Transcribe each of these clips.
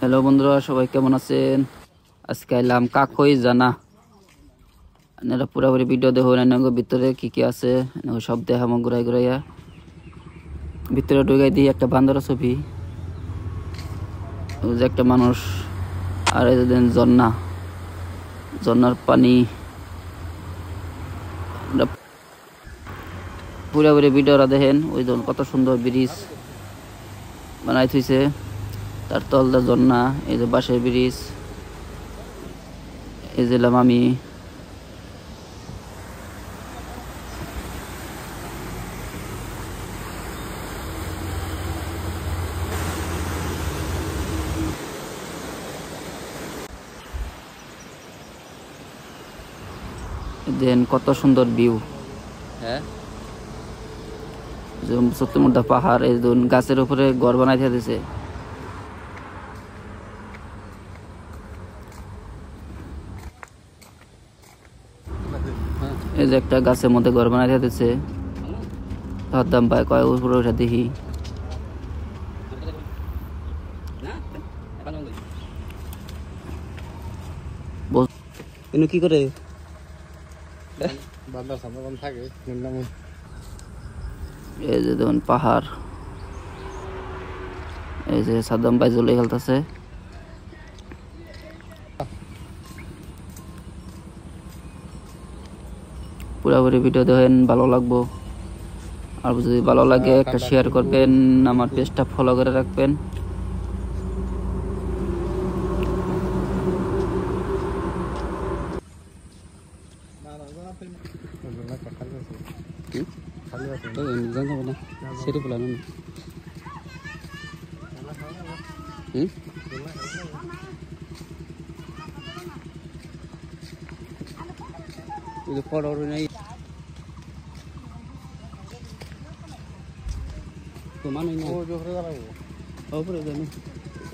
Hello বন্ধুরা, সবাই কেমন আছেন? আজকে এলাম কাকই জানা। আপনারা পুরোপুরি ভিডিও দেখুন। ভিতরে কি কি আছে সব দেখাবো ঘুরাই ঘুরাইয়া। ভিতরে ঢুকাই দিই একটা বান্দরের ছবি, ওই যে একটা মানুষ, আর এই যে ঝর্ণা, ঝর্ণার পানি। পুরোপুরি ভিডিওটা দেখেন। ওই ধরুন কত সুন্দর ব্রিজ বানাই থইছে, তার তলদা ঝর্ণা, এই যে বাঁশের ব্রিজ। এই যে আমি দেন কত সুন্দর ভিউ। হ্যাঁ, সত্যমুর্দা পাহাড়, এই ধরুন গাছের উপরে ঘর বানাই দিয়েছে। এই যে একটা গাছের মধ্যে ঘর বানাই দিয়েছে, তার দাম পায় কয় উপরে ওঠা দেখি। কি করে এই যে দেখুন পাহাড়, এই যে সাদ্দাম ভাই জ্বলে খেলতেছে। পুরোপুরি ভিডিও দেখেন, ভালো লাগবো। আর যদি ভালো লাগে একটা শেয়ার করবেন, আমার পেজটা ফলো করে রাখবেন।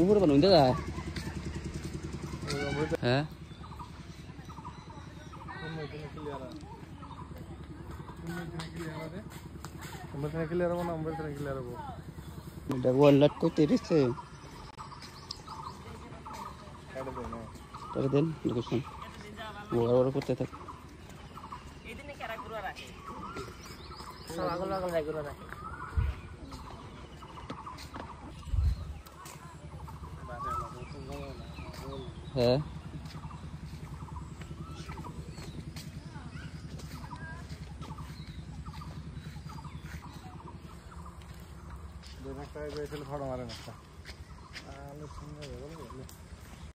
উপরে বানুন দাদা। হ্যাঁ, করতে দিচ্ছে দেন লোকেশন বড় করতে থাক। হ্যাঁ, ভাড়া মারেন একটা